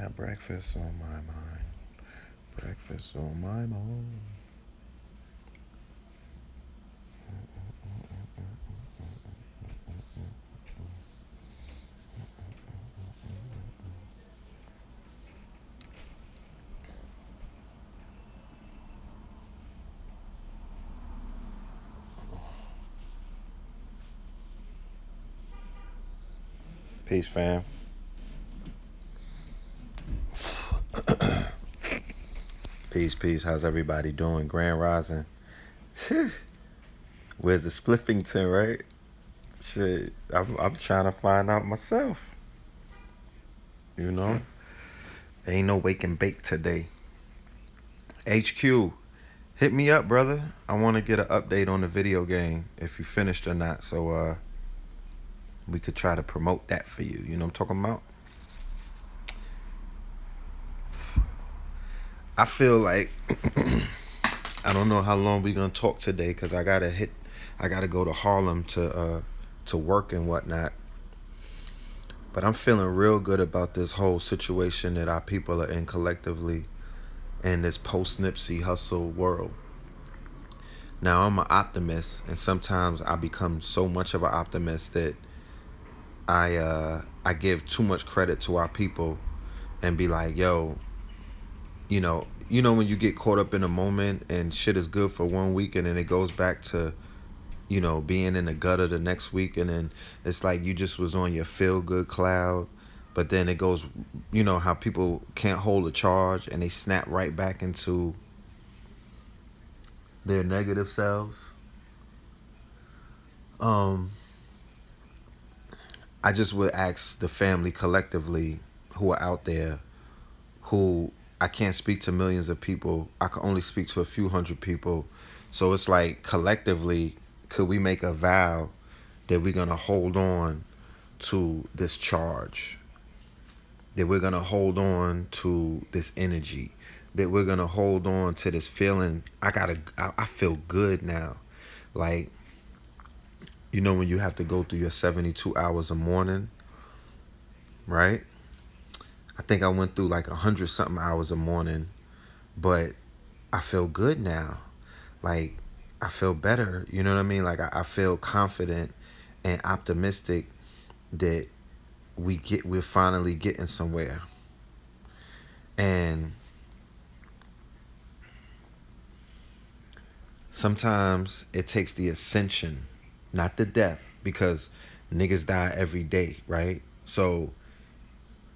got breakfast on my mind. Breakfast on my mind. Peace, fam. Peace, peace. How's everybody doing? Grand Rising. Where's the Spliffington, right? Shit, I'm trying to find out myself. You know, ain't no wake and bake today. HQ, hit me up, brother. I want to get an update on the video game if you finished or not, so we could try to promote that for you. You know what I'm talking about? I feel like I don't know how long we gonna talk today because I gotta go to Harlem to work and whatnot. But I'm feeling real good about this whole situation that our people are in collectively in this post Nipsey hustle world. Now I'm an optimist, and sometimes I become so much of an optimist that I give too much credit to our people and be like, yo, when you get caught up in a moment and shit is good for 1 week and then it goes back to being in the gutter the next week, and then it's like you just was on your feel good cloud, but then it goes, how people can't hold a charge and they snap right back into their negative selves. I just would ask the family collectively who are out there, who I can't speak to millions of people. I can only speak to a few hundred people. So it's like collectively, could we make a vow that we're going to hold on to this charge, that we're going to hold on to this energy, that we're going to hold on to this feeling. I feel good now. Like, when you have to go through your 72 hours a morning, right? I think I went through like 100 something hours a morning, but I feel good now. Like, I feel better. You know what I mean? Like, I feel confident and optimistic that we're finally getting somewhere. And sometimes it takes the ascension, not the death, because niggas die every day, right? So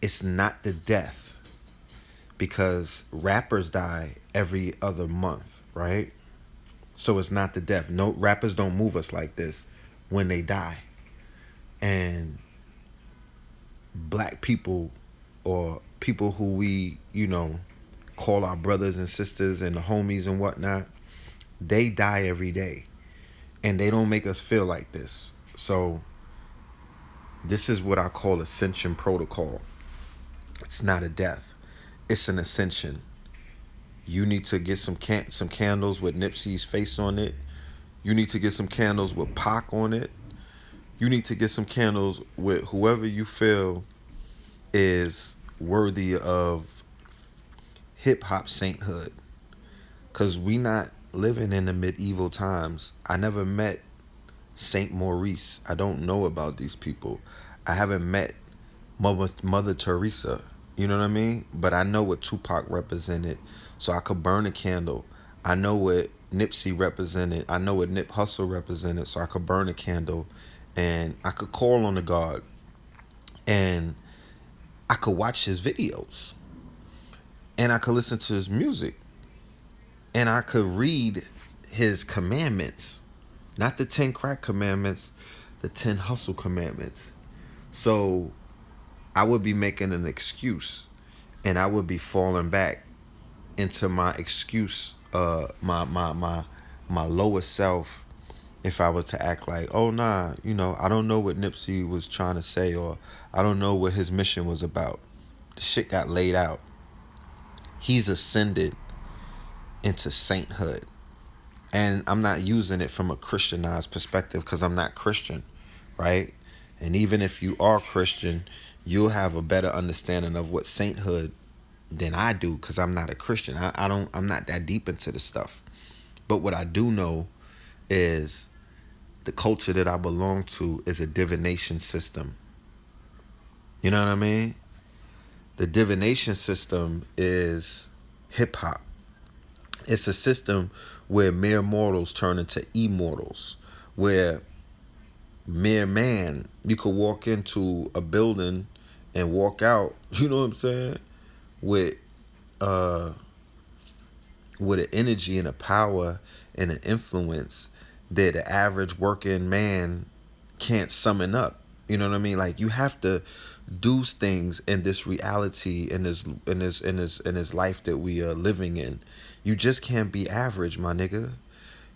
it's not the death, because rappers die every other month, right? So it's not the death. No, rappers don't move us like this when they die. And black people, or people who we, call our brothers and sisters and the homies and whatnot, they die every day. And they don't make us feel like this. So this is what I call ascension protocol. It's not a death. It's an ascension. You need to get some candles with Nipsey's face on it. You need to get some candles with Pac on it. You need to get some candles with whoever you feel is worthy of hip-hop sainthood. Because we not living in the medieval times. I never met Saint Maurice. I don't know about these people. I haven't met Mother Teresa. You know what I mean? But I know what Tupac represented, so I could burn a candle. I know what Nipsey represented. I know what Nip Hustle represented, so I could burn a candle, and I could call on the God, and I could watch his videos, and I could listen to his music, and I could read his commandments, not the 10 crack commandments, the 10 hustle commandments. So I would be making an excuse, and I would be falling back into my excuse, my lowest self, if I was to act like, oh nah, I don't know what Nipsey was trying to say, or I don't know what his mission was about. The shit got laid out. He's ascended into sainthood. And I'm not using it from a Christianized perspective, because I'm not Christian, right? And even if you are Christian, you'll have a better understanding of what sainthood than I do, because I'm not a Christian. I'm not that deep into the stuff. But what I do know is the culture that I belong to is a divination system. You know what I mean? The divination system is hip hop. It's a system where mere mortals turn into immortals, where mere man, you could walk into a building and walk out, you know what I'm saying, with uh with an energy and a power and an influence that the average working man can't summon up. You know what I mean? Like, you have to do things in this reality, in this life that we are living in. You just can't be average, my nigga.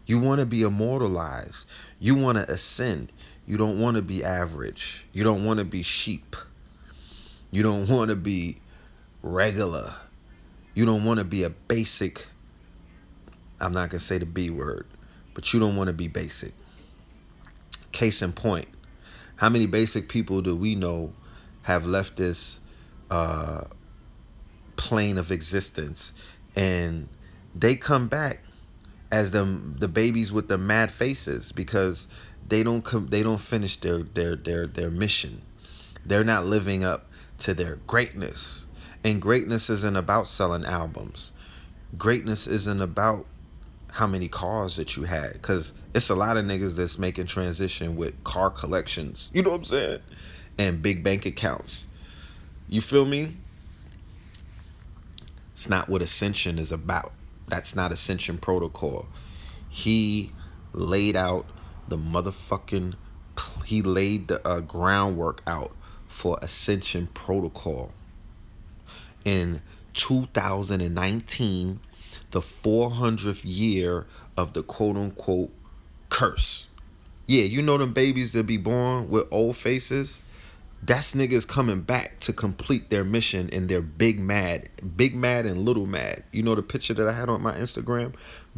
You want to be immortalized. You want to ascend. You don't want to be average. You don't want to be sheep. You don't want to be regular. You don't want to be a basic. I'm not going to say the B word, but you don't want to be basic. Case in point, how many basic people do we know have left this plane of existence, and they come back as the babies with the mad faces because they don't finish their mission. They're not living up to their greatness. And greatness isn't about selling albums. Greatness isn't about how many cars that you had, because it's a lot of niggas that's making transition with car collections, you know what I'm saying, and big bank accounts. You feel me? It's not what ascension is about. That's not ascension protocol. He laid out the motherfucking he laid the groundwork out for ascension protocol in 2019, the 400th year of the quote-unquote curse. Yeah, you know them babies that be born with old faces? That's niggas coming back to complete their mission, and they're big mad and little mad. You know the picture that I had on my Instagram?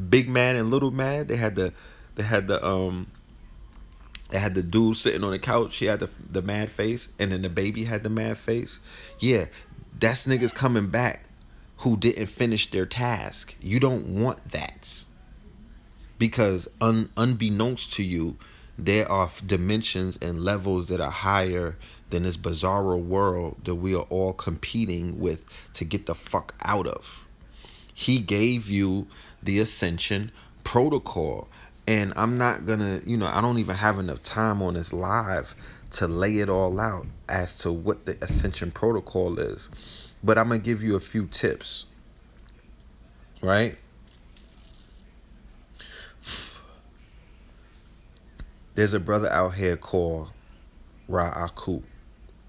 Big mad and little mad. They had the dude sitting on the couch. He had the mad face, and then the baby had the mad face. Yeah, that's niggas coming back who didn't finish their task. You don't want that, because unbeknownst to you, there are dimensions and levels that are higher than this bizarro world that we are all competing with to get the fuck out of. He gave you the ascension protocol. And I'm not gonna, I don't even have enough time on this live to lay it all out as to what the ascension protocol is. But I'm gonna give you a few tips, right? There's a brother out here called Ra Aku,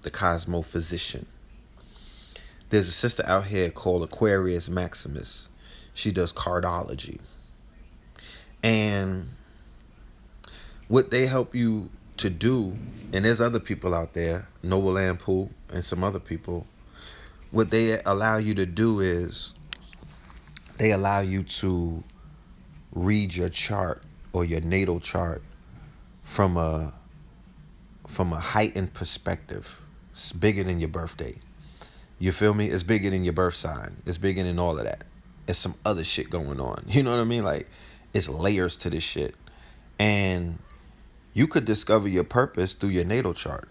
the Cosmo Physician. There's a sister out here called Aquarius Maximus. She does cardology. And what they help you to do, and there's other people out there, Noble Lampool and some other people, what they allow you to do is they allow you to read your chart or your natal chart from a heightened perspective. It's bigger than your birthday. You feel me? It's bigger than your birth sign. It's bigger than all of that. It's some other shit going on. You know what I mean? Like, it's layers to this shit. And you could discover your purpose through your natal chart.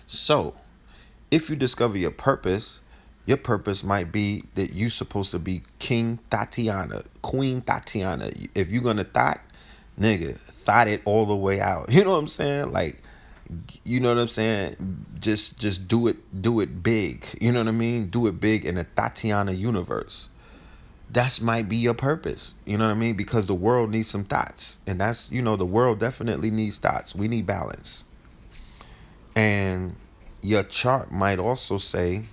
So, if you discover your purpose might be that you're supposed to be King Tatiana, Queen Tatiana. If you're gonna thought, nigga, thought it all the way out. You know what I'm saying? Like, you know what I'm saying? Just do it big. You know what I mean? Do it big in the Tatiana universe. That might be your purpose. You know what I mean? Because the world needs some thoughts. And that's, the world definitely needs thoughts. We need balance. And your chart might also say,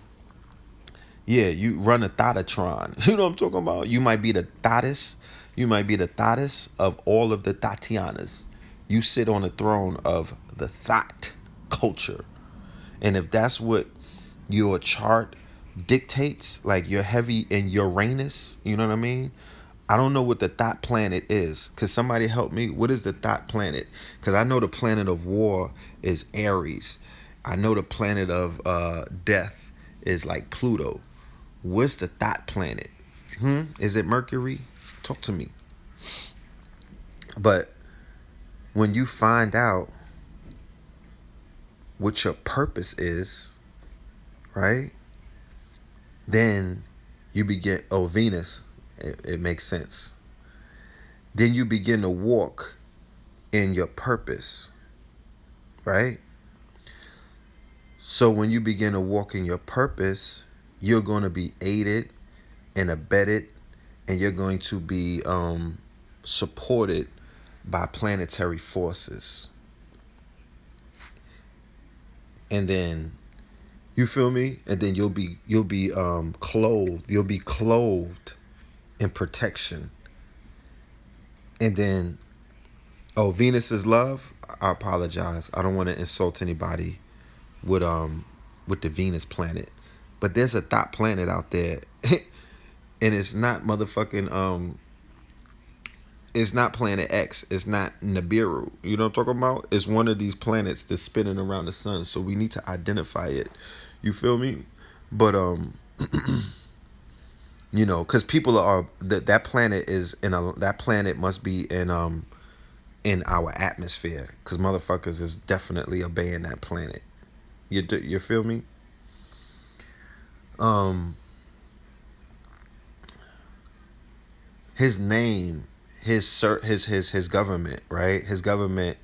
yeah, you run a thoughtatron. You know what I'm talking about? You might be the thoughtess. You might be the thoughtess of all of the Tatianas. You sit on the throne of the thought culture. And if that's what your chart dictates, like you're heavy in Uranus, you know what I mean? I don't know what the thought planet is. Could somebody help me? What is the thought planet? Because I know the planet of war is Aries. I know the planet of death is like Pluto. What's the thought planet? Is it Mercury? Talk to me. But when you find out what your purpose is, right? Then you begin, oh, Venus, it makes sense. Then you begin to walk in your purpose, right? So when you begin to walk in your purpose, you're going to be aided and abetted, and you're going to be supported by planetary forces. And then, you feel me? And then you'll be clothed. You'll be clothed in protection. And then, oh, Venus is love. I apologize. I don't want to insult anybody with the Venus planet. But there's a thought planet out there. And it's not motherfucking it's not planet X. It's not Nibiru. You know what I'm talking about? It's one of these planets that's spinning around the sun. So we need to identify it. You feel me? But you know, because people are that planet is that planet must be in our atmosphere, because motherfuckers is definitely obeying that planet. You feel me? His name, his government, right? His government,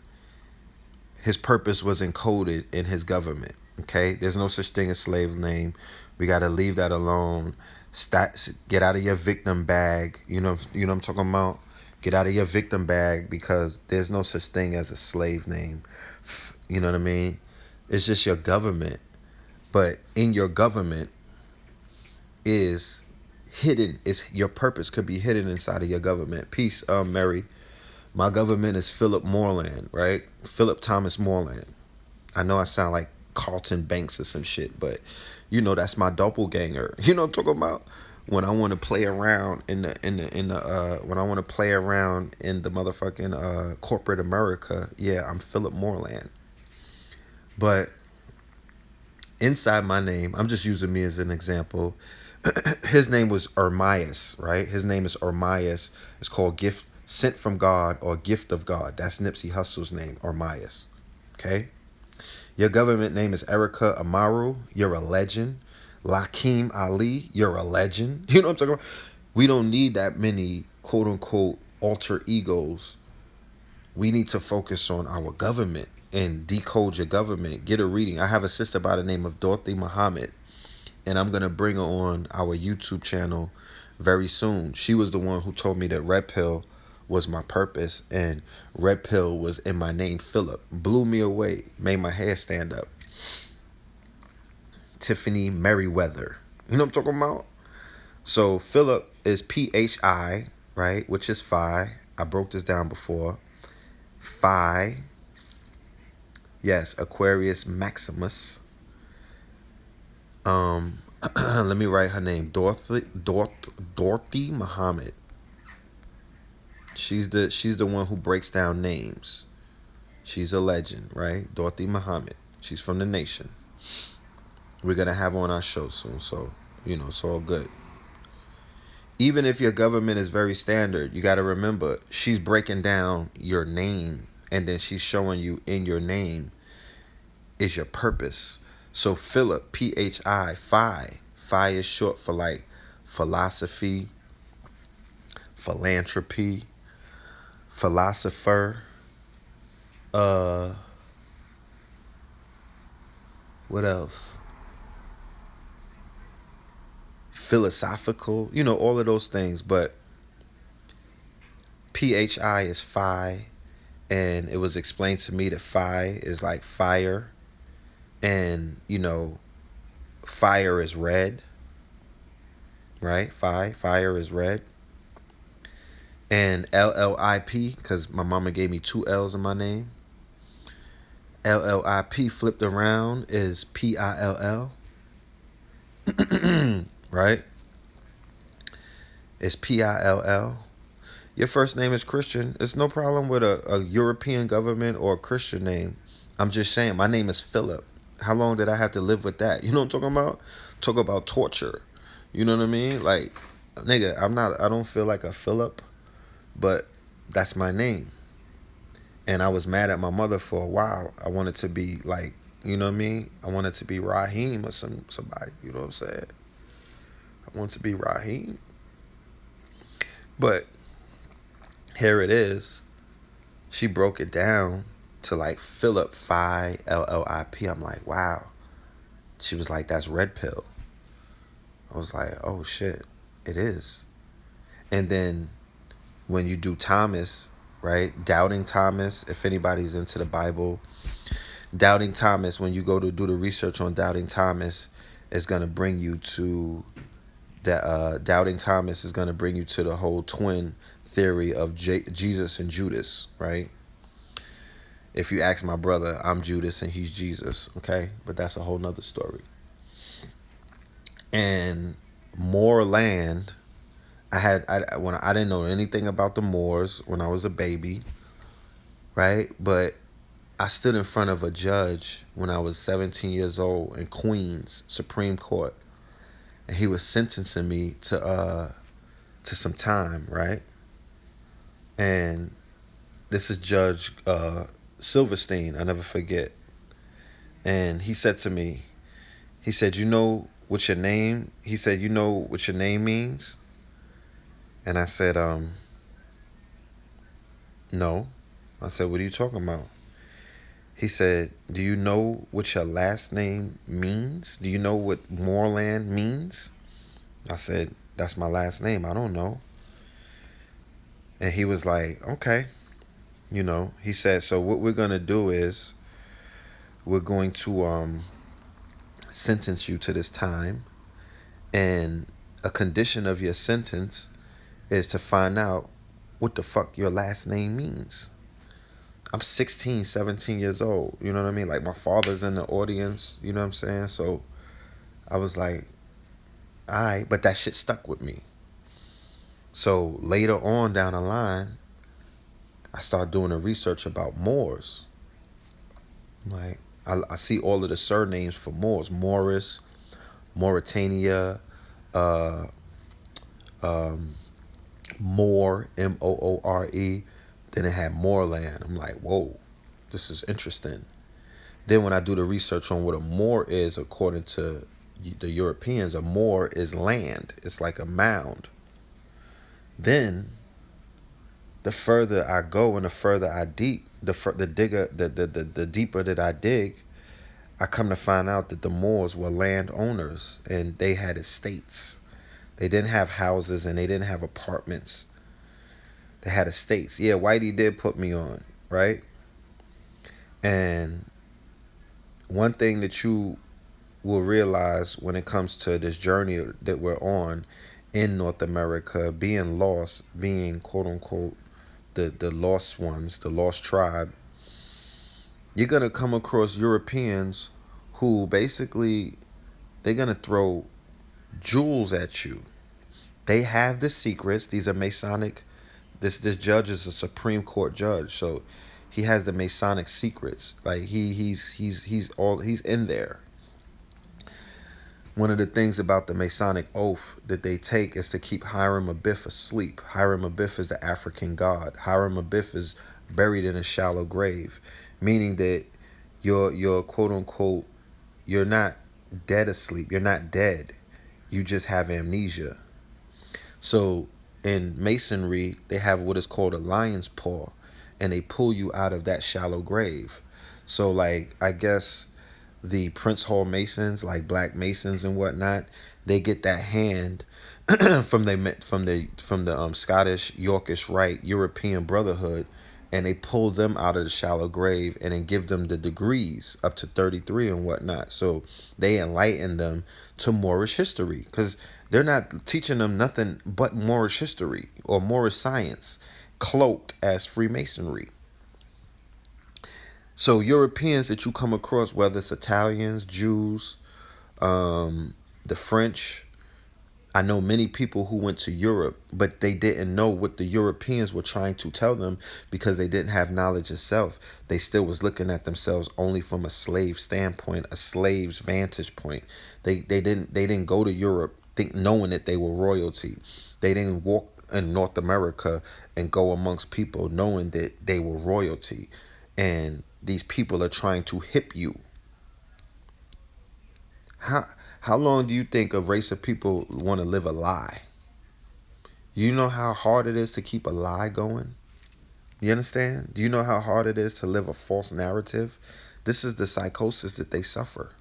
his purpose was encoded in his government. Okay, there's no such thing as slave name. We gotta leave that alone. Get out of your victim bag. You know what I'm talking about. Get out of your victim bag, because there's no such thing as a slave name. You know what I mean? It's just your government. But in your government is hidden. It's your purpose could be hidden inside of your government. Peace, Mary. My government is Philip Moreland, right? Philip Thomas Moreland. I know I sound like Carlton Banks or some shit, but you know that's my doppelganger. You know what I'm talking about? When I want to play around in the when I want to play around in the motherfucking corporate America, yeah, I'm Philip Moreland. But inside my name, I'm just using me as an example. His name was Ermias, right? His name is Ermias. It's called Gift Sent from God or Gift of God. That's Nipsey Hussle's name, Ermias. Okay? Your government name is Erica Amaru. You're a legend. Lakeem Ali, you're a legend. You know what I'm talking about? We don't need that many quote unquote alter egos. We need to focus on our government and decode your government. Get a reading. I have a sister by the name of Dorothy Muhammad, and I'm going to bring her on our YouTube channel very soon. She was the one who told me that red pill was my purpose, and red pill was in my name, Philip. Blew me away. Made my hair stand up. Tiffany Merriweather. You know what I'm talking about? So Philip is Phi, right? Which is phi. I broke this down before. Phi. Yes, Aquarius Maximus. Let me write her name. Dorothy Muhammad. She's the one who breaks down names. She's a legend, right? Dorothy Muhammad. She's from the nation. We're gonna have her on our show soon, so you know it's all good. Even if your government is very standard, you gotta remember she's breaking down your name, and then she's showing you in your name is your purpose. So Philip, Phi, Phi is short for like philosophy, philanthropy, philosopher, what else? Philosophical, you know, all of those things. But Phi is phi, and it was explained to me that phi is like fire, and you know, fire is red, right? Fire is red. And LLIP, because my mama gave me 2 L's in my name. LLIP flipped around is PILL. Right? It's PILL. Your first name is Christian. It's no problem with a European government or a Christian name. I'm just saying, my name is Philip. How long did I have to live with that? You know what I'm talking about? Talk about torture. You know what I mean? Like, nigga, I don't feel like a Philip, but that's my name. And I was mad at my mother for a while. I wanted to be like, you know what I mean? I wanted to be Raheem or somebody. You know what I'm saying? I want to be Raheem. But here it is. She broke it down to like Philip Phi Lilip. I'm like, wow. She was like, that's red pill. I was like, oh shit, it is. And then when you do Thomas, right? Doubting Thomas, if anybody's into the Bible, Doubting Thomas, when you go to do the research on Doubting Thomas, is going to bring you to that. Doubting Thomas is going to bring you to the whole twin theory of Jesus and Judas, right? If you ask my brother, I'm Judas and he's Jesus, okay? But that's a whole nother story. And Moor land, when I didn't know anything about the Moors when I was a baby, right? But I stood in front of a judge when I was 17 years old in Queens Supreme Court, and he was sentencing me to some time, right? And this is Judge Silverstein. I never forget. And he said to me, he said, "You know what your name?" He said, "You know what your name means?" And I said, "No." I said, "What are you talking about?" He said, "Do you know what your last name means? Do you know what Moorland means?" I said, "That's my last name. I don't know." And he was like, "Okay." You know, he said, "So what we're going to do is we're going to sentence you to this time. And a condition of your sentence is to find out what the fuck your last name means." I'm 16, 17 years old. You know what I mean? Like, my father's in the audience. You know what I'm saying? So I was like, all right. But that shit stuck with me. So later on down the line, I started doing the research about Moors. Like, I see all of the surnames for Moors. Morris, Mauritania, uh, Moor, Moore. Then it had Moorland. I'm like, whoa, this is interesting. Then when I do the research on what a moor is, according to the Europeans, a moor is land. It's like a mound. Then the further I go and the further I deep, the deeper that I dig, I come to find out that the Moors were landowners and they had estates. They didn't have houses and they didn't have apartments. They had estates. Yeah, Whitey did put me on, right? And one thing that you will realize when it comes to this journey that we're on in North America, being lost, being quote unquote the lost ones, the lost tribe, you're gonna come across Europeans who basically they're gonna throw jewels at you. They have the secrets. These are Masonic. This judge is a Supreme Court judge, so he has the Masonic secrets. Like he's in there. One of the things about the Masonic oath that they take is to keep Hiram Abiff asleep. Hiram Abiff is the African god. Hiram Abiff is buried in a shallow grave, meaning that you're quote unquote, you're not dead asleep. You're not dead. You just have amnesia. So in Masonry, they have what is called a lion's paw, and they pull you out of that shallow grave. So like, I guess the Prince Hall Masons, like Black Masons and whatnot, they get that hand from the Scottish Yorkish Rite European Brotherhood, and they pull them out of the shallow grave and then give them the degrees up to 33 and whatnot. So they enlighten them to Moorish history, because they're not teaching them nothing but Moorish history or Moorish science, cloaked as Freemasonry. So Europeans that you come across, whether it's Italians, Jews, the French, I know many people who went to Europe, but they didn't know what the Europeans were trying to tell them because they didn't have knowledge of self. They still was looking at themselves only from a slave standpoint, a slave's vantage point. They didn't go to Europe think knowing that they were royalty. They didn't walk in North America and go amongst people knowing that they were royalty. And these people are trying to hip you. How how long do you think a race of people want to live a lie? You know how hard it is to keep a lie going? You understand? Do you know how hard it is to live a false narrative? This is the psychosis that they suffer.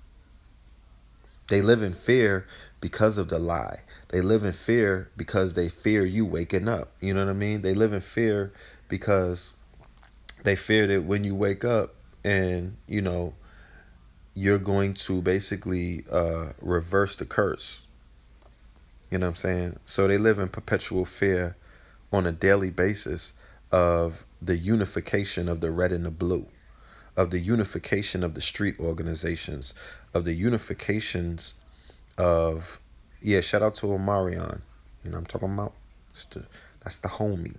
They live in fear because of the lie. They live in fear because they fear you waking up. You know what I mean? They live in fear because they fear that when you wake up and, you're going to basically reverse the curse. You know what I'm saying? So they live in perpetual fear on a daily basis of the unification of the red and the blue, of the unification of the street organizations, of the unifications of, yeah, shout out to Omarion. You know what I'm talking about? That's the homie.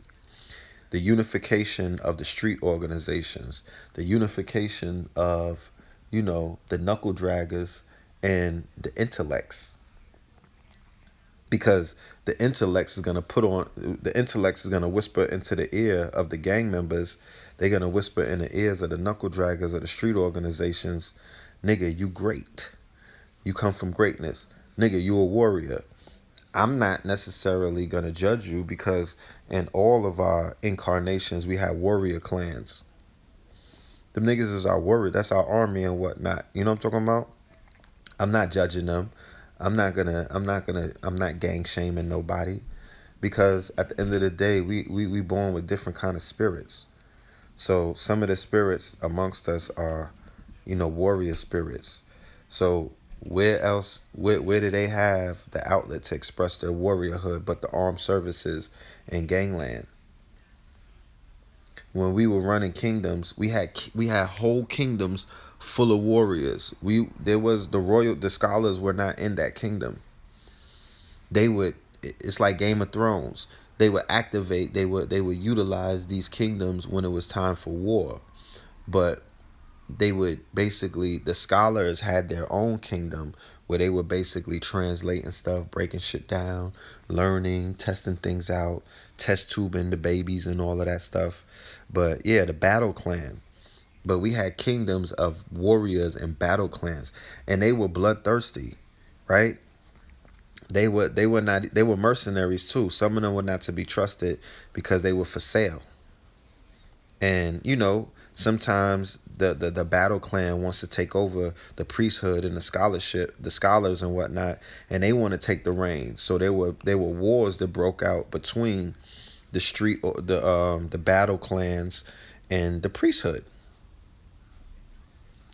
The unification of the street organizations, the unification of, the knuckle draggers and the intellects, because the intellects is gonna whisper into the ear of the gang members. They're gonna whisper in the ears of the knuckle draggers of the street organizations, nigga, you great. You come from greatness. Nigga, you a warrior. I'm not necessarily gonna judge you because in all of our incarnations we have warrior clans. Them niggas is our warrior. That's our army and whatnot. You know what I'm talking about? I'm not judging them. I'm not gang shaming nobody because at the end of the day, we born with different kind of spirits. So some of the spirits amongst us are, warrior spirits. So where do they have the outlet to express their warriorhood but the armed services and gangland? When we were running kingdoms, we had whole kingdoms full of warriors. There was the scholars were not in that kingdom. They would It's like Game of Thrones. They would utilize these kingdoms when it was time for war. But they would basically the scholars had their own kingdom where they were basically translating stuff, breaking shit down, learning, testing things out, test tubing the babies and all of that stuff. But yeah, the battle clan. But we had kingdoms of warriors and battle clans, and they were bloodthirsty, right? They were mercenaries too. Some of them were not to be trusted because they were for sale. And sometimes the battle clan wants to take over the priesthood and the scholars and whatnot, and they want to take the reins. So there were wars that broke out between the street or the battle clans and the priesthood.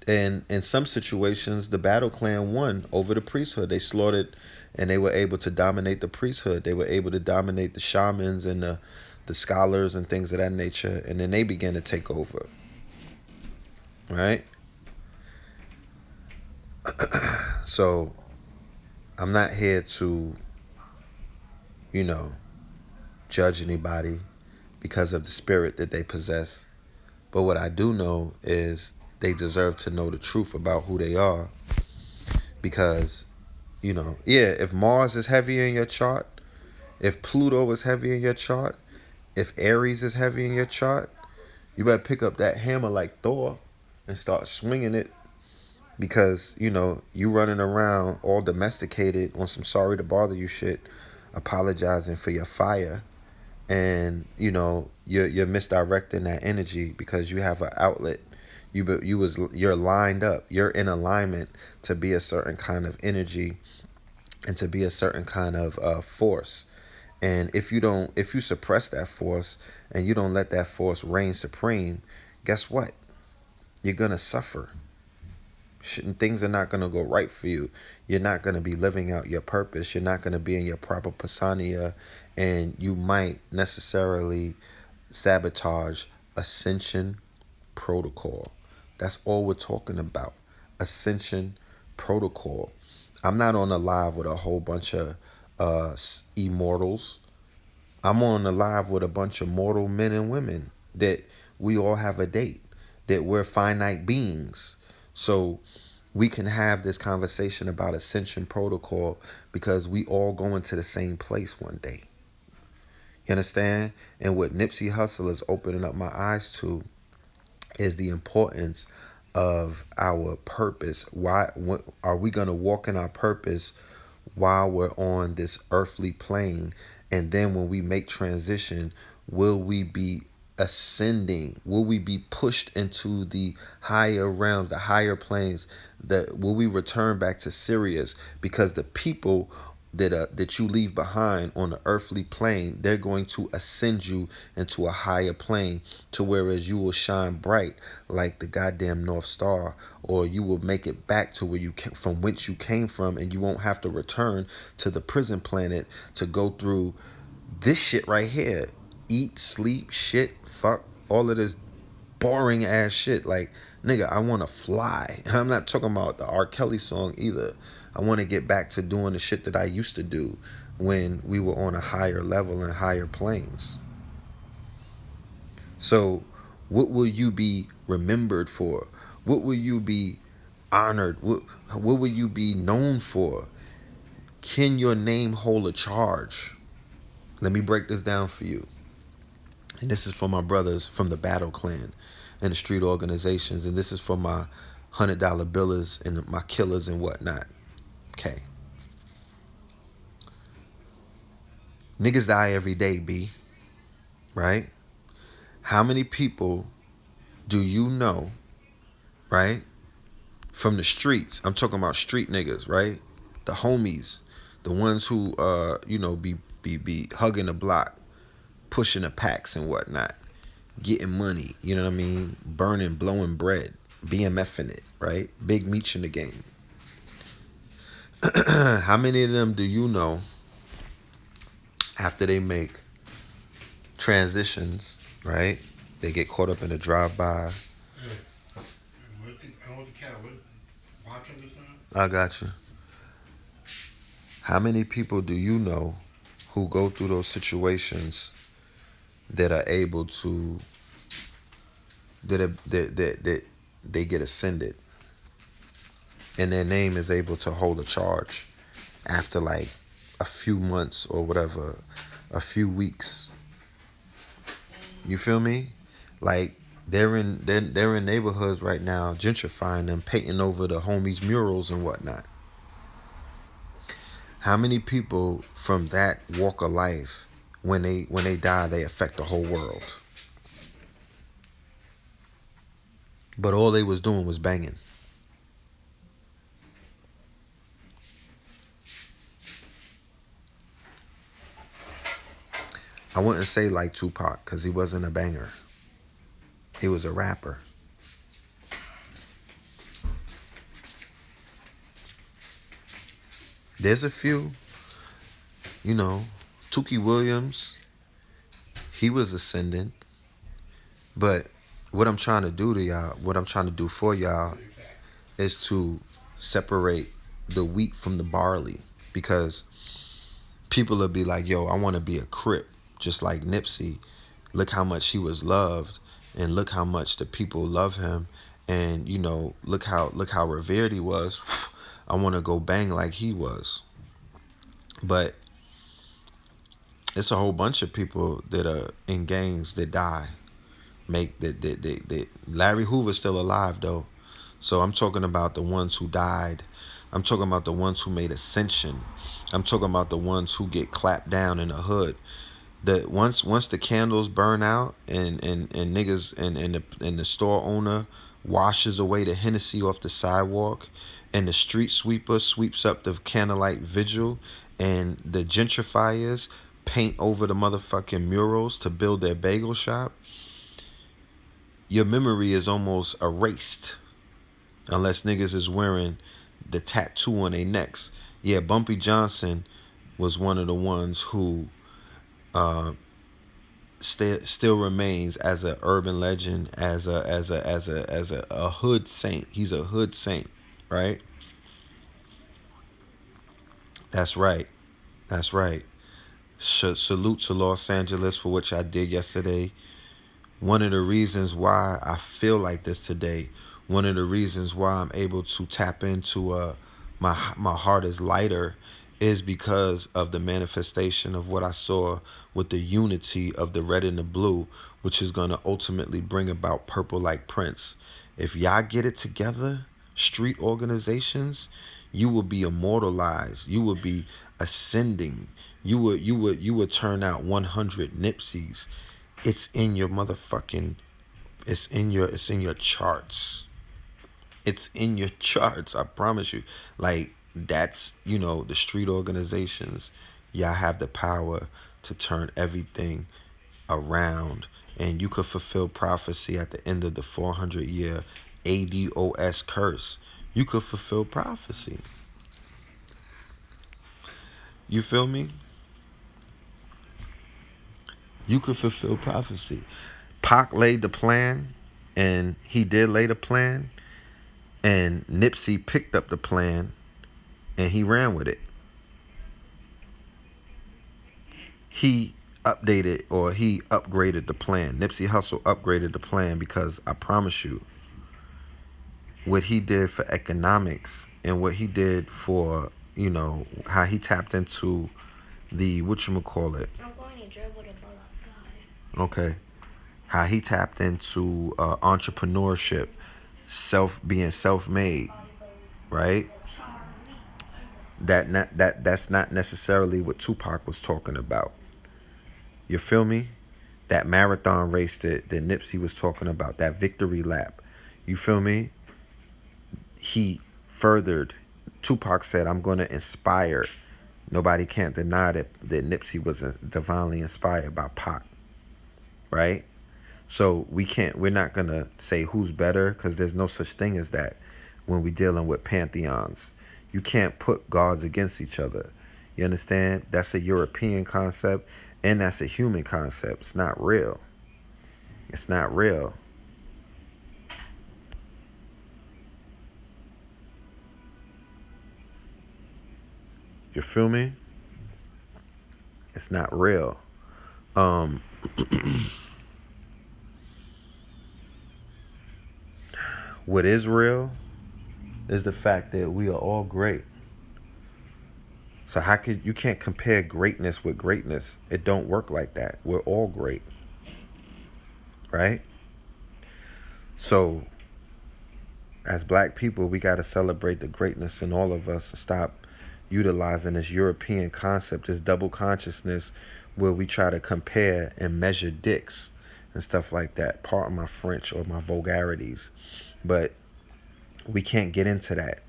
And in some situations, the battle clan won over the priesthood. They slaughtered, and they were able to dominate the priesthood. They were able to dominate the shamans and the scholars and things of that nature. And then they began to take over. Right? So I'm not here to, you know, judge anybody because of the spirit that they possess. But what I do know is they deserve to know the truth about who they are. Because, yeah, if Mars is heavy in your chart, if Pluto is heavy in your chart, if Aries is heavy in your chart, you better pick up that hammer like Thor and start swinging it, because, you running around all domesticated on some sorry to bother you shit, apologizing for your fire. And, you're misdirecting that energy because you have an outlet. You're lined up. You're in alignment to be a certain kind of energy and to be a certain kind of force. And if you suppress that force and you don't let that force reign supreme, guess what? You're gonna suffer. Things are not gonna go right for you. You're not gonna be living out your purpose. You're not gonna be in your proper persona, and you might necessarily sabotage ascension protocol. That's all we're talking about. Ascension protocol. I'm not on a live with a whole bunch of immortals. I'm on the live with a bunch of mortal men and women that we all have a date, that we're finite beings. So we can have this conversation about ascension protocol because we all going to the same place one day. You understand? And what Nipsey Hussle is opening up my eyes to is the importance of our purpose. Why are we going to walk in our purpose while we're on this earthly plane? And then when we make transition, will we be ascending? Will we be pushed into the higher realms, the higher planes? That will we return back to Sirius? Because the people that you leave behind on the earthly plane, they're going to ascend you into a higher plane, to whereas you will shine bright like the goddamn North Star, or you will make it back to where you came, from whence you came from, and you won't have to return to the prison planet to go through this shit right here. Eat, sleep, shit, fuck, all of this boring ass shit. Like, nigga, I want to fly. And I'm not talking about the R. Kelly song either. I want to get back to doing the shit that I used to do when we were on a higher level and higher planes. So, what will you be remembered for? What will you be honored? What will you be known for? Can your name hold a charge? Let me break this down for you. And this is for my brothers from the Battle Clan and the street organizations. And this is for my $100 billers and my killers and whatnot. Okay. Niggas die every day, B. Right? How many people do you know, right? From the streets. I'm talking about street niggas, right? The homies. The ones who be hugging the block, pushing the packs and whatnot, getting money, you know what I mean? Burning, blowing bread, BMFing it, right? Big Meech in the game. How many of them do you know after they make transitions, right? They get caught up in a drive-by. I got you. How many people do you know who go through those situations that are able to that they get ascended and their name is able to hold a charge after like a few months or whatever, a few weeks? You feel me? Like they're in neighborhoods right now, gentrifying them, painting over the homies' murals and whatnot. How many people from that walk of life, when they die, they affect the whole world? But all they was doing was banging. I wouldn't say like Tupac, because he wasn't a banger. He was a rapper. There's a few, Tookie Williams, he was ascendant. But what I'm trying to do to y'all, what I'm trying to do for y'all is to separate the wheat from the barley. Because people will be like, yo, I want to be a Crip, just like Nipsey. Look how much he was loved, and look how much the people love him, and look how revered he was. I want to go bang like he was. But it's a whole bunch of people that are in gangs that die. Larry Hoover's still alive though. So I'm talking about the ones who died. I'm talking about the ones who made ascension. I'm talking about the ones who get clapped down in the hood. That once the candles burn out and niggas and the store owner washes away the Hennessy off the sidewalk, and the street sweeper sweeps up the candlelight vigil, and the gentrifiers paint over the motherfucking murals to build their bagel shop, your memory is almost erased. Unless niggas is wearing the tattoo on their necks. Yeah, Bumpy Johnson was one of the ones who still remains as an urban legend, as a hood saint. He's a hood saint, right? That's right. That's right. Salute to Los Angeles for what y'all did yesterday. One of the reasons why I feel like this today, one of the reasons why I'm able to tap into my heart is lighter, is because of the manifestation of what I saw with the unity of the red and the blue, which is going to ultimately bring about purple like Prince. If y'all get it together, street organizations, you will be immortalized. You will be ascending. You would turn out 100 Nipseys. It's in your motherfucking, it's in your charts. It's in your charts, I promise you. Like, that's, the street organizations, y'all have the power to turn everything around. And you could fulfill prophecy at the end of the 400-year ADOS curse. You could fulfill prophecy. You feel me? You could fulfill prophecy. Pac laid the plan, and he did lay the plan, and Nipsey picked up the plan, and he ran with it. He updated, or he upgraded the plan. Nipsey Hussle upgraded the plan, because I promise you, what he did for economics and what he did for, how he tapped into the, whatchamacallit. I'm going to dribble the ball outside. Okay. How he tapped into entrepreneurship, being self-made, right? That's not necessarily what Tupac was talking about. You feel me? That marathon race that Nipsey was talking about, that victory lap. You feel me? He furthered. Tupac said, I'm going to inspire. Nobody can't deny that Nipsey was divinely inspired by Pac, right? So we're not going to say who's better, because there's no such thing as that when we're dealing with pantheons. You can't put gods against each other. You understand? That's a European concept, and that's a human concept. It's not real. It's not real. You feel me? It's not real. What is real is the fact that we are all great. So you can't compare greatness with greatness. It don't work like that. We're all great. Right? So as black people, we got to celebrate the greatness in all of us and stop utilizing this European concept, this double consciousness, where we try to compare and measure dicks and stuff like that. Pardon my French or my vulgarities. But we can't get into that.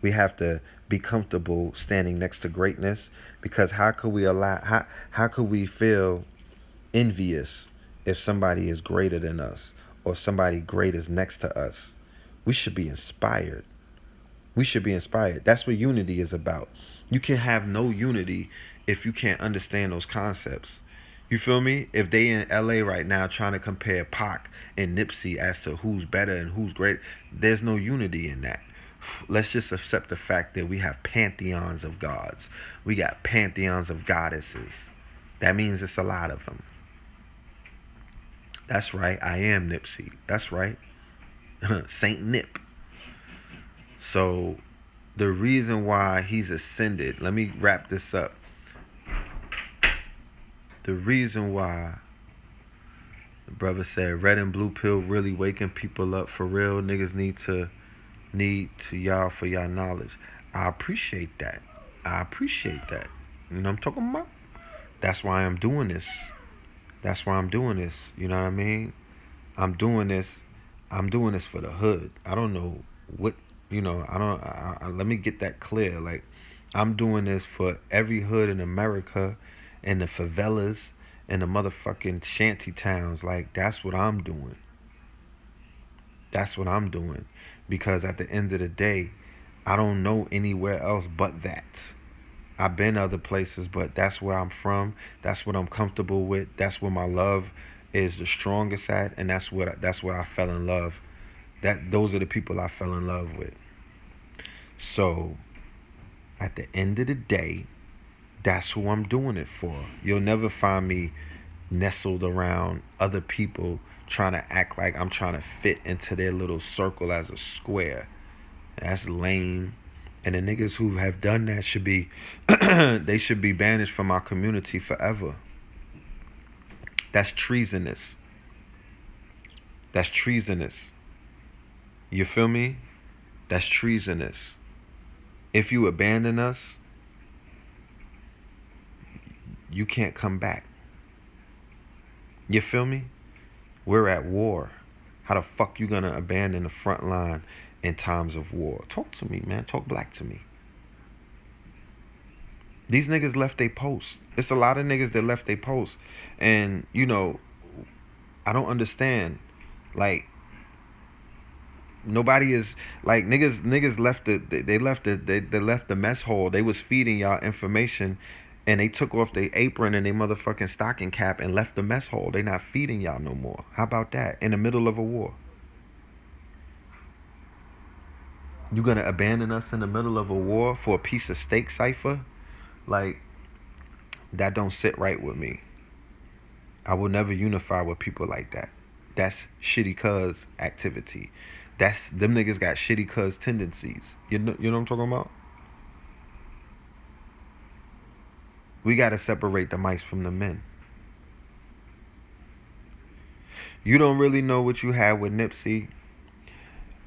We have to be comfortable standing next to greatness, because how could we feel envious if somebody is greater than us, or somebody great is next to us? We should be inspired. We should be inspired. That's what unity is about. You can have no unity if you can't understand those concepts. You feel me? If they in LA right now trying to compare Pac and Nipsey as to who's better and who's great, there's no unity in that. Let's just accept the fact that we have pantheons of gods. We got pantheons of goddesses. That means it's a lot of them. That's right. I am Nipsey. That's right. SaintNIP. So the reason why he's ascended, let me wrap this up. The reason why the brother said red and blue pill really waking people up for real. Niggas need to y'all for y'all knowledge. I appreciate that. I appreciate that. You know what I'm talking about? That's why I'm doing this. That's why I'm doing this. You know what I mean? I'm doing this for the hood. I don't know what, let me get that clear. Like, I'm doing this for every hood in America, and the favelas and the motherfucking shanty towns. Like, that's what I'm doing. That's what I'm doing. Because at the end of the day, I don't know anywhere else but that. I've been other places, but that's where I'm from. That's what I'm comfortable with. That's where my love is the strongest at, and that's where I fell in love. Those are the people I fell in love with. So, at the end of the day, That's who I'm doing it for. You'll never find me nestled around other people trying to act like I'm trying to fit into their little circle as a square. That's lame. And the niggas who have done that should be they should be banished from our community forever. That's treasonous. That's treasonous. You feel me? That's treasonous. If you abandon us, you can't come back. You feel me? We're at war. How the fuck you gonna abandon the front line in times of war? Talk to me, man. Talk black to me. These niggas left their post. It's a lot of niggas that left their post. And, you know, I don't understand. Like, nobody is like niggas left they left the mess hall. They was feeding y'all information and they took off their apron and their motherfucking stocking cap and left the mess hall. They not feeding y'all no more. How about that? In the middle of a war. You gonna abandon us in the middle of a war for a piece of steak, cipher? Like, that don't sit right with me. I will never unify with people like that. That's shitty cuz activity. That's them niggas got shitty cuz tendencies. You know what I'm talking about? We gotta separate the mice from the men. You don't really know what you had with Nipsey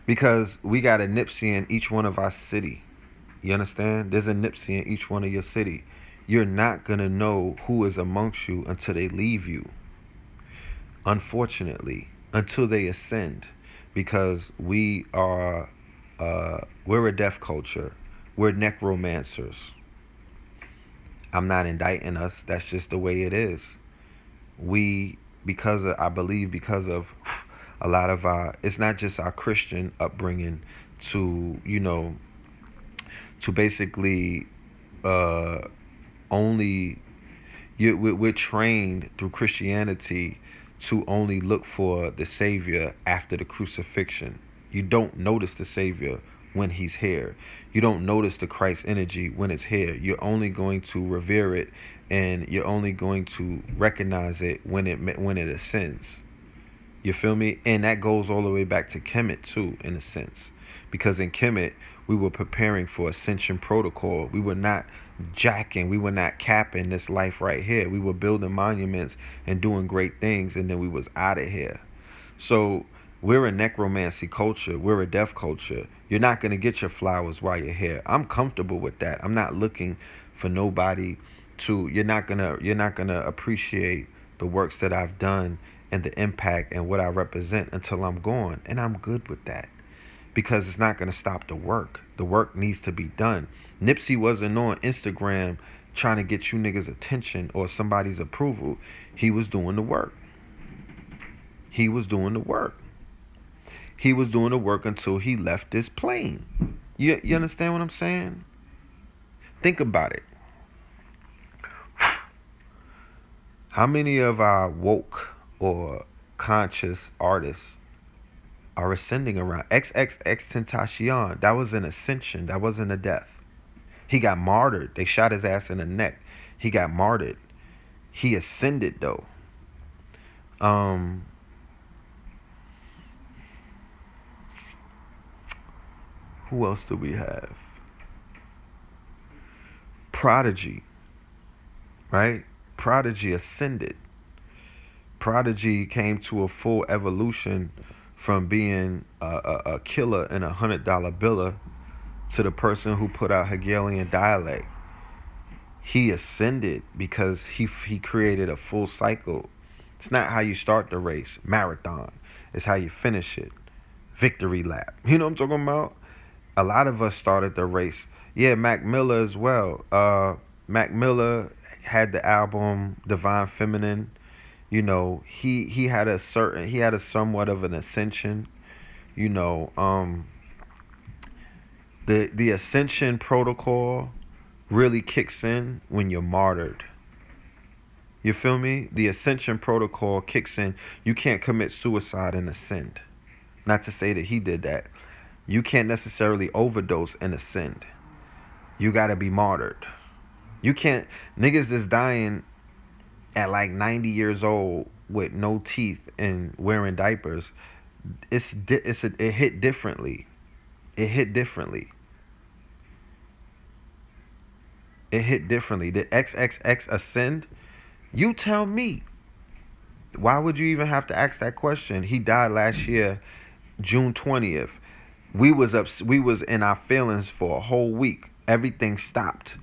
because we got a Nipsey in each one of our city. You understand? There's a Nipsey in each one of your city. You're not gonna know who is amongst you until they leave you. Unfortunately, until they ascend. Because we're a deaf culture. We're necromancers. I'm not indicting us. That's just the way it is. I believe because of a lot of it's not just our Christian upbringing to, you know, to basically we're trained through Christianity to only look for the Savior after the crucifixion. You don't notice the Savior when he's here. You don't notice the Christ energy when it's here. You're only going to revere it and you're only going to recognize it when it ascends. You feel me? And that goes all the way back to Kemet too, in a sense. Because in Kemet, we were preparing for ascension protocol. We were not jacking. We were not capping this life right here. We were building monuments and doing great things, and then we was out of here. So we're a necromancy culture. We're a deaf culture. You're not going to get your flowers while you're here. I'm comfortable with that. I'm not looking for nobody to, you're not going to appreciate the works that I've done and the impact and what I represent until I'm gone. And I'm good with that. Because it's not going to stop the work. The work needs to be done. Nipsey wasn't on Instagram trying to get you niggas' attention or somebody's approval. He was doing the work. He was doing the work. He was doing the work until he left this plane. You understand what I'm saying? Think about it. How many of our woke or conscious artists are ascending around? XXXTentacion, that was an ascension. That wasn't a death. He got martyred. They shot his ass in the neck. He got martyred. He ascended though. Who else do we have? Prodigy. Right? Prodigy ascended. Prodigy came to a full evolution from being a killer and $100 biller to the person who put out Hegelian dialect. He ascended because he created a full cycle. It's not how you start the race, marathon. It's how you finish it, victory lap. You know what I'm talking about? A lot of us started the race. Yeah, Mac Miller as well. Mac Miller had the album Divine Feminine. You know, he had a somewhat of an ascension. You know, the ascension protocol really kicks in when you're martyred. You feel me? The ascension protocol kicks in. You can't commit suicide and ascend. Not to say that he did that. You can't necessarily overdose and ascend. You got to be martyred. You can't, niggas is dying at like 90 years old with no teeth and wearing diapers. It hit differently. It hit differently. It hit differently. Did XXX ascend? You tell me. Why would you even have to ask that question? He died last year, June 20th. We was in our feelings for a whole week. Everything stopped.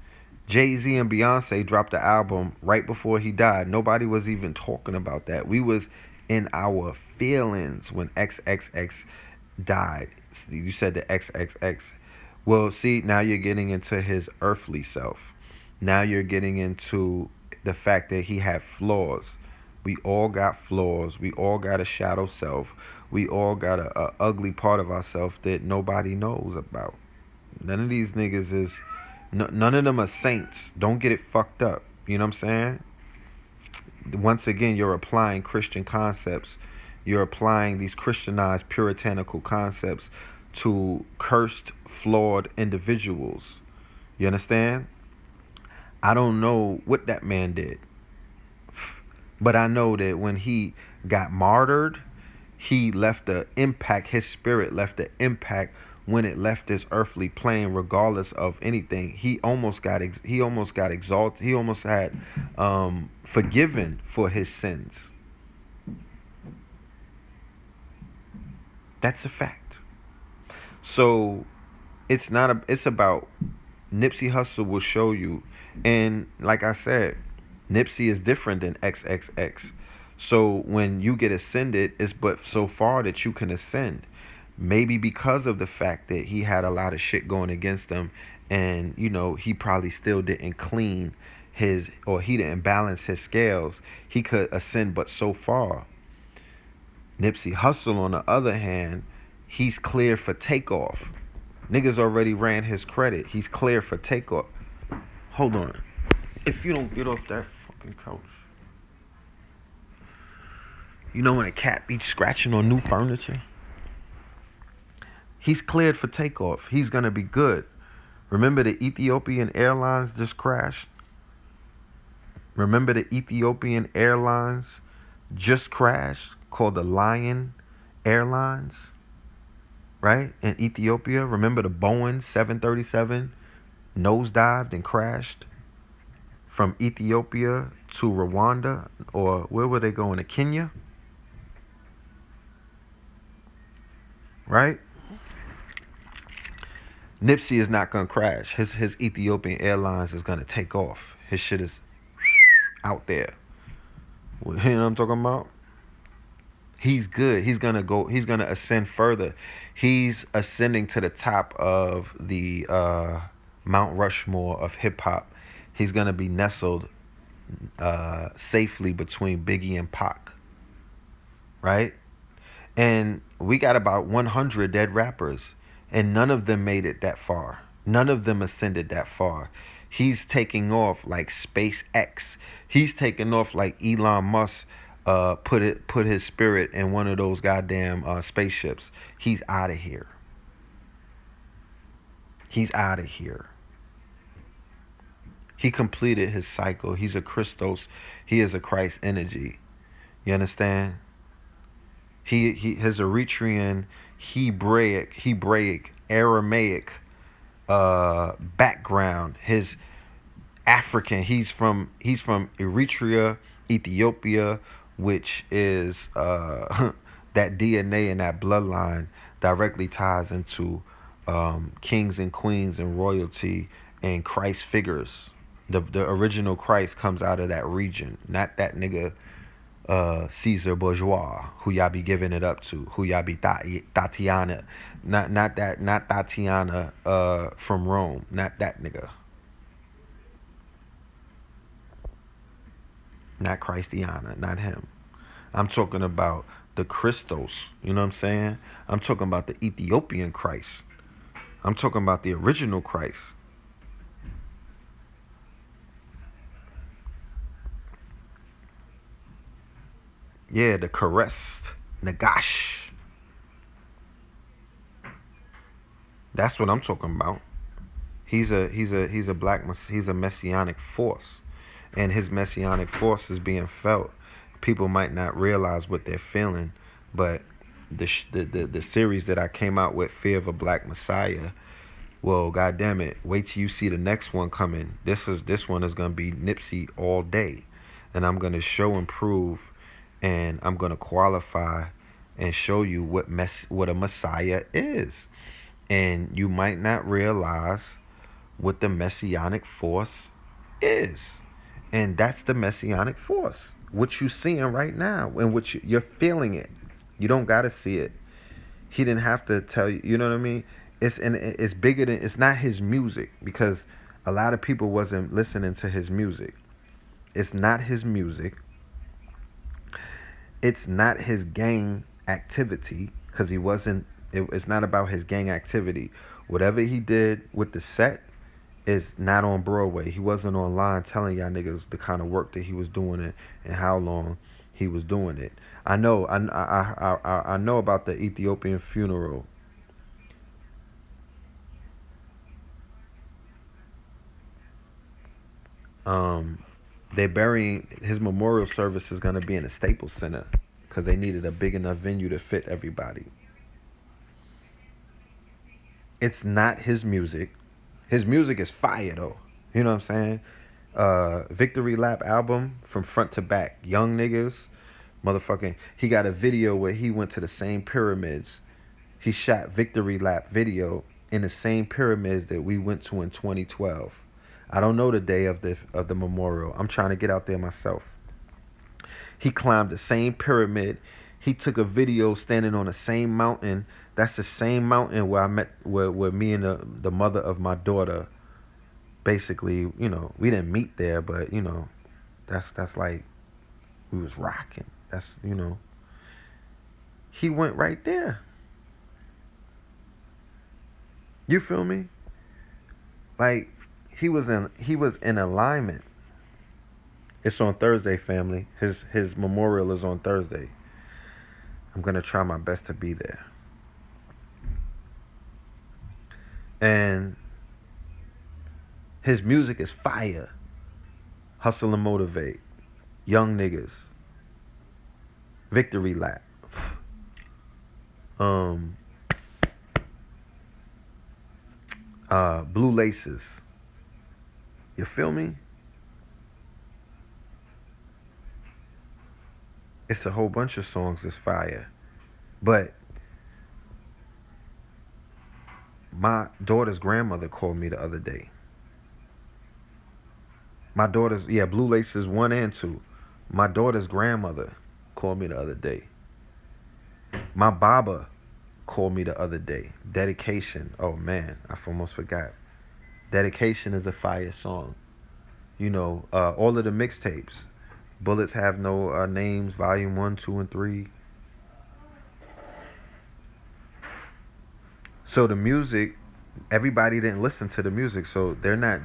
Jay-Z and Beyonce dropped the album right before he died. Nobody was even talking about that. We was in our feelings when XXX died. You said the XXX. Well, see, now you're getting into his earthly self. Now you're getting into the fact that he had flaws. We all got flaws. We all got a shadow self. We all got a ugly part of ourselves that nobody knows about. None of these niggas is, none of them are saints. Don't get it fucked up. You know what I'm saying? Once again, you're applying Christian concepts. You're applying these Christianized puritanical concepts to cursed, flawed individuals. You understand? I don't know what that man did. But I know that when he got martyred, he left the impact, his spirit left the impact when it left this earthly plane, regardless of anything. He almost got exalted. He almost had forgiven for his sins. That's a fact. So it's about Nipsey Hussle will show you. And like I said, Nipsey is different than XXX. So when you get ascended, it's but so far that you can ascend. Maybe because of the fact that he had a lot of shit going against him, and he probably still didn't clean he didn't balance his scales. He could ascend but so far. Nipsey Hussle, on the other hand, he's clear for takeoff. Niggas already ran his credit. He's clear for takeoff. Hold on. If you don't get off that fucking couch. You know when a cat be scratching on new furniture? He's cleared for takeoff. He's going to be good. Remember the Ethiopian Airlines just crashed? Remember the Ethiopian Airlines just crashed, called the Lion Airlines, right? In Ethiopia. Remember the Boeing 737 nosedived and crashed from Ethiopia to Rwanda, or where were they going, to Kenya? Right? Nipsey is not going to crash. His Ethiopian Airlines is going to take off. His shit is out there. You know what I'm talking about? He's good. He's going to ascend further. He's ascending to the top of the Mount Rushmore of hip hop. He's going to be nestled safely between Biggie and Pac. Right? And we got about 100 dead rappers, and none of them made it that far. None of them ascended that far. He's taking off like SpaceX. He's taking off like Elon Musk put his spirit in one of those goddamn spaceships. He's out of here. He's out of here. He completed his cycle. He's a Christos. He is a Christ energy. You understand? His Eritrean, Hebraic, Aramaic background. His African. He's from Eritrea, Ethiopia, which is that DNA and that bloodline directly ties into kings and queens and royalty and Christ figures. The original Christ comes out of that region, not that nigga Caesar Bourgeois, who y'all be giving it up to, who y'all be Tatiana, not Tatiana from Rome, not that nigga, not Christiana, not him. I'm talking about the Christos, you know what I'm saying? I'm talking about the Ethiopian Christ. I'm talking about the original Christ. Yeah, the caressed Nagash. That's what I'm talking about. He's a messianic force, and his messianic force is being felt. People might not realize what they're feeling, but the series that I came out with, Fear of a Black Messiah. Well, goddamn it! Wait till you see the next one coming. This one is gonna be Nipsey all day, and I'm gonna show and prove, and I'm gonna qualify, and show you what a Messiah is, and you might not realize what the messianic force is, and that's the messianic force. What you seeing right now, and what you're feeling it. You don't gotta see it. He didn't have to tell you. You know what I mean? It's bigger than. It's not his music, because a lot of people wasn't listening to his music. It's not his music. It's not his gang activity, because he wasn't. It's not about his gang activity. Whatever he did with the set is not on Broadway. He wasn't online telling y'all niggas the kind of work that he was doing it and how long he was doing it. I know. I know about the Ethiopian funeral. They're burying his memorial service is gonna be in the Staples Center, because they needed a big enough venue to fit everybody. It's not his music. His music is fire though. You know what I'm saying? Victory Lap album from front to back. Young niggas, motherfucking. He got a video where he went to the same pyramids. He shot Victory Lap video in the same pyramids that we went to in 2012. I don't know the day of the memorial. I'm trying to get out there myself. He climbed the same pyramid. He took a video standing on the same mountain. That's the same mountain where I met, where me and the mother of my daughter, basically, you know, we didn't meet there, but, you know, that's like, we was rocking. That's, you know, he went right there. You feel me? Like, he was in alignment. It's on Thursday, family. His memorial is on Thursday. I'm gonna try my best to be there. And his music is fire. Hustle and Motivate. Young Niggas. Victory Lap. Blue Laces. You feel me? It's a whole bunch of songs that's fire. But my daughter's grandmother called me the other day. My daughter's, Blue Laces 1 and 2. My daughter's grandmother called me the other day. My Baba called me the other day. Dedication. Oh man, I almost forgot. Dedication is a fire song. You know, all of the mixtapes. Bullets Have No Names, Volume 1, 2, and 3. So the music, everybody didn't listen to the music, so they're not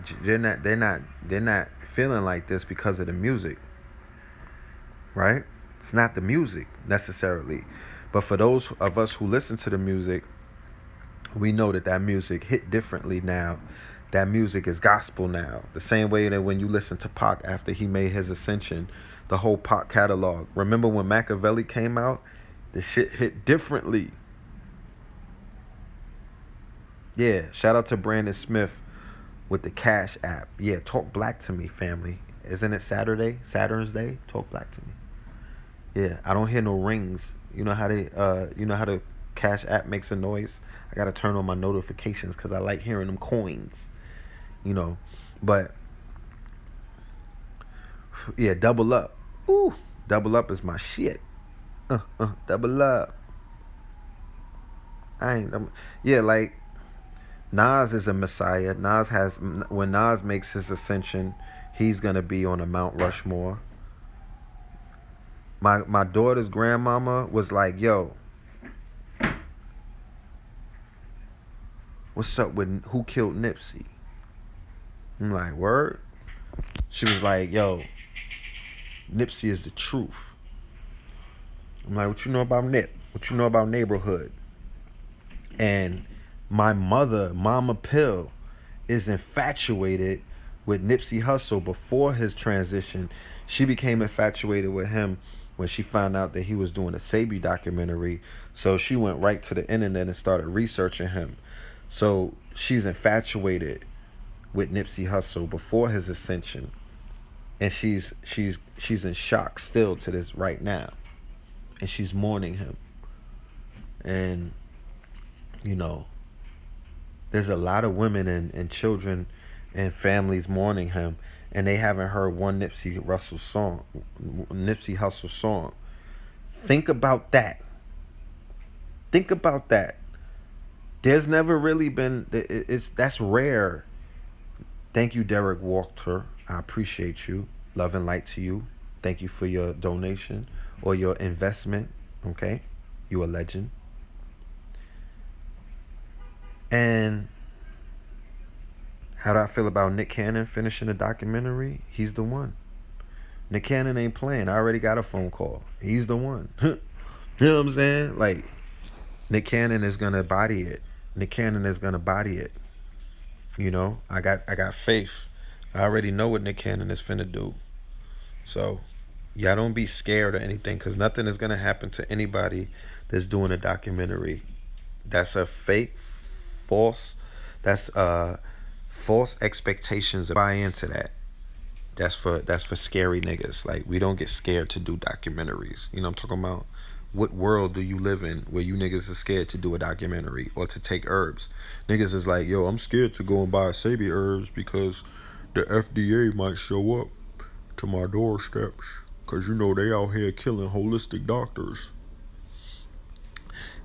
feeling like this because of the music, right? It's not the music necessarily, but for those of us who listen to the music, we know that music hit differently now. That music is gospel now. The same way that when you listen to Pac after he made his ascension, the whole Pac catalog. Remember when Machiavelli came out? The shit hit differently. Yeah, shout out to Brandon Smith with the Cash app. Yeah, talk black to me, family. Isn't it Saturday? Saturn's Day? Talk black to me. Yeah, I don't hear no rings. You know how the Cash app makes a noise? I gotta turn on my notifications because I like hearing them coins. You know, but yeah, Double Up. Ooh, Double Up is my shit. Double Up. Like Nas is a messiah. When Nas makes his ascension, he's gonna be on a Mount Rushmore. My daughter's grandmama was like, yo, what's up with who killed Nipsey? I'm like, word? She was like, yo, Nipsey is the truth. I'm like, what you know about Nip? What you know about Neighborhood? And my mother, Mama Pill, is infatuated with Nipsey Hussle before his transition. She became infatuated with him when she found out that he was doing a Sabi documentary. So she went right to the internet and started researching him. So she's infatuated with Nipsey Hussle before his ascension, and she's in shock still to this right now, and she's mourning him. And you know, there's a lot of women and children and families mourning him, and they haven't heard one Nipsey Hussle song. Think about that. Think about that. There's never really been. That's rare. Thank you, Derek Walker. I appreciate you. Love and light to you. Thank you for your donation or your investment. Okay, you a legend. And how do I feel about Nick Cannon finishing the documentary? He's the one. Nick Cannon ain't playing. I already got a phone call. He's the one. You know what I'm saying? Like, Nick Cannon is gonna body it. Nick Cannon is gonna body it. You know, I got faith. I already know what Nick Cannon is finna do. So, y'all don't be scared or anything, because nothing is gonna happen to anybody that's doing a documentary. That's a fake, false. That's false expectations. Buy into that. That's for scary niggas. Like, we don't get scared to do documentaries. You know what I'm talking about? What world do you live in where you niggas are scared to do a documentary or to take herbs? Niggas is like, yo, I'm scared to go and buy Sabi herbs because the FDA might show up to my doorsteps, because you know they out here killing holistic doctors.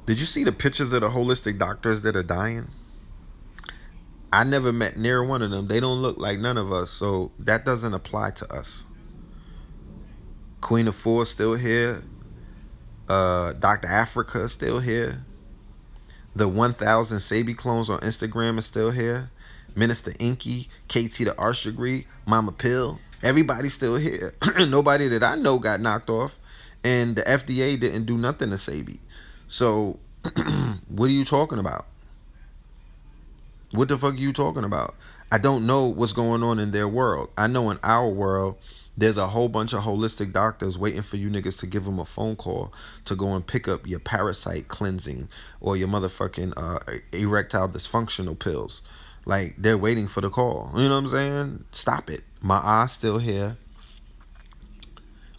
Did you see the pictures of the holistic doctors that are dying? I never met near one of them. They don't look like none of us, so that doesn't apply to us. Queen of Four still here. Dr. Africa is still here. The 1,000 Sabi clones on Instagram is still here. Minister Inky, KT the Arch Degree, Mama Pill, everybody's still here. Nobody that I know got knocked off, and the FDA didn't do nothing to Sabi. So, what are you talking about? What the fuck are you talking about? I don't know what's going on in their world. I know in our world, there's a whole bunch of holistic doctors waiting for you niggas to give them a phone call to go and pick up your parasite cleansing or your motherfucking erectile dysfunctional pills. Like, they're waiting for the call. You know what I'm saying? Stop it. My eye's still here.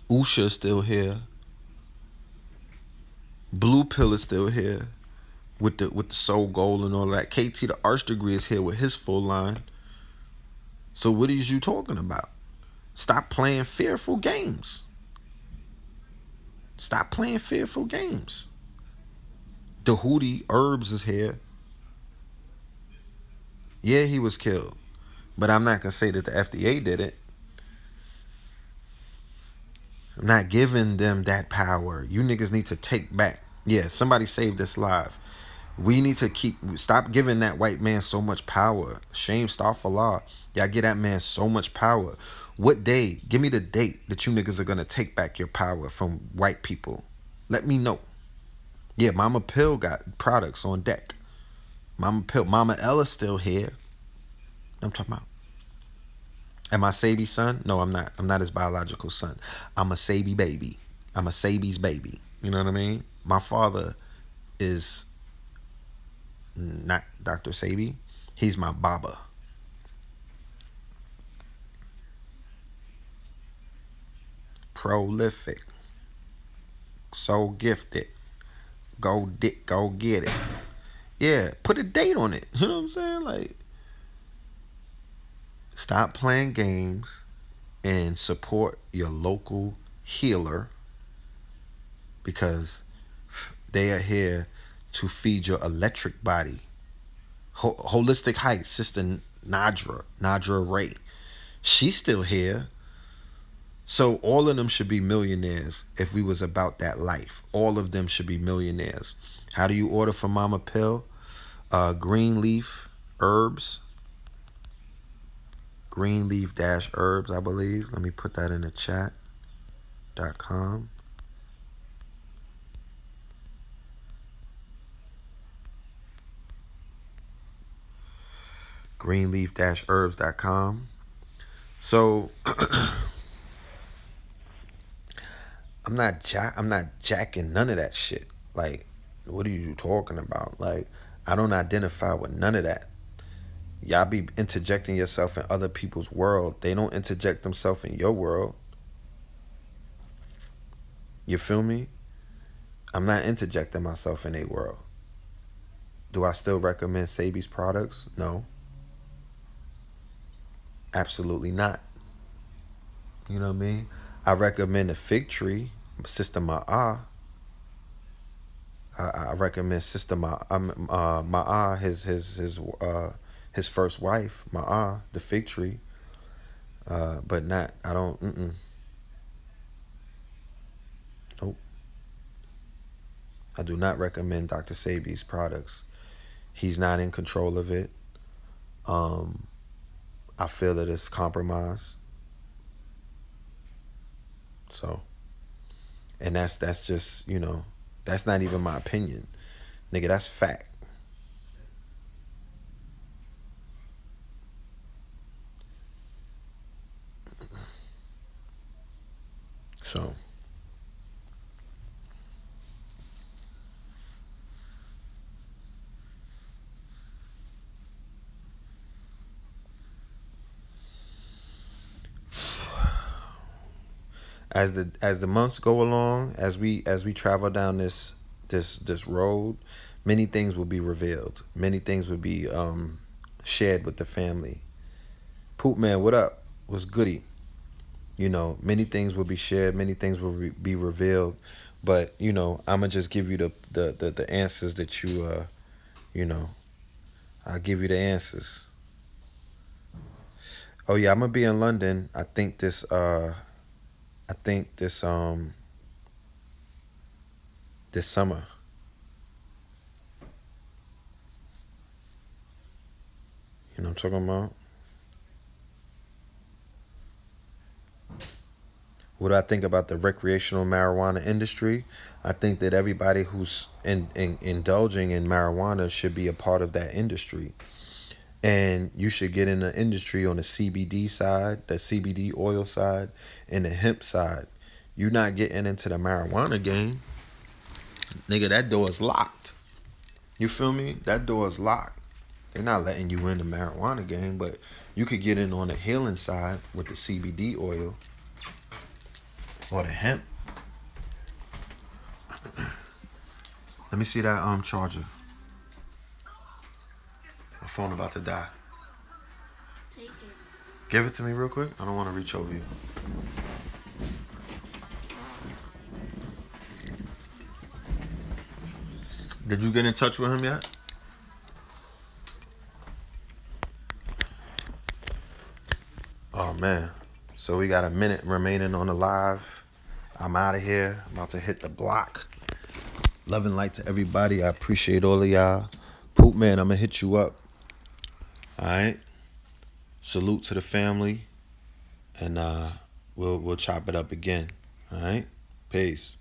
Usha's still here. Blue Pill is still here with the Soul Gold and all that. KT the Arch Degree is here with his full line. So what is you talking about? Stop playing fearful games. Stop playing fearful games. The Hootie Herbs is here. Yeah, he was killed. But I'm not going to say that the FDA did it. I'm not giving them that power. You niggas need to take back. Yeah, somebody saved this live. We need to stop giving that white man so much power. Shame, astaghfirullah. Y'all give that man so much power. What day? Give me the date that you niggas are going to take back your power from white people. Let me know. Yeah, Mama Pill got products on deck. Mama Pill. Mama Ella's still here. I'm talking about. Am I Sabi's son? No, I'm not. I'm not his biological son. I'm a Sabi baby. I'm a Sabi's baby. You know what I mean? My father is not Dr. Sabi. He's my Baba. Prolific. So gifted. Go get it. Yeah, put a date on it. You know what I'm saying? Like, stop playing games and support your local healer, because they are here to feed your electric body. Holistic Heights, Sister Nadra Ray. She's still here. So all of them should be millionaires if we was about that life. All of them should be millionaires. How do you order for Mama Pill? Green leaf herbs. Greenleaf-herbs, I believe. Let me put that in the chat.com. greenleaf-herbs.com. So I'm not jacking none of that shit. Like, what are you talking about? Like, I don't identify with none of that. Y'all be interjecting yourself in other people's world. They don't interject themselves in your world. You feel me? I'm not interjecting myself in a world. Do I still recommend Sabi's products? No. Absolutely not. You know what I mean? I recommend the Fig Tree, Sister Ma'ah. I recommend Sister Ma'ah, his first wife, Ma'ah, the Fig Tree. But not, I don't, nope. I do not recommend Dr. Sabi's products. He's not in control of it. I feel that it's compromised. So, and that's just, that's not even my opinion. Nigga, that's fact. So, as the months go along, as we travel down this road, many things will be revealed. Many things will be shared with the family. Poop man, what up? What's goody? Many things will be shared. Many things will be revealed. But I'm gonna just give you the answers that I'll give you the answers. Oh yeah, I'm gonna be in London. I think this this summer. You know what I'm talking about? What do I think about the recreational marijuana industry? I think that everybody who's indulging in marijuana should be a part of that industry. And you should get in the industry on the CBD side, the CBD oil side, and the hemp side. You're not getting into the marijuana game. Nigga, that door is locked. You feel me? That door is locked. They're not letting you in the marijuana game, but you could get in on the healing side with the CBD oil or the hemp. Let me see that charger. My phone about to die. Take it. Give it to me real quick. I don't want to reach over you. Did you get in touch with him yet? Oh man. So we got a minute remaining on the live. I'm out of here. I'm about to hit the block. Love and light to everybody. I appreciate all of y'all. Poop man, I'm gonna hit you up. Alright. Salute to the family. And we'll chop it up again. Alright? Peace.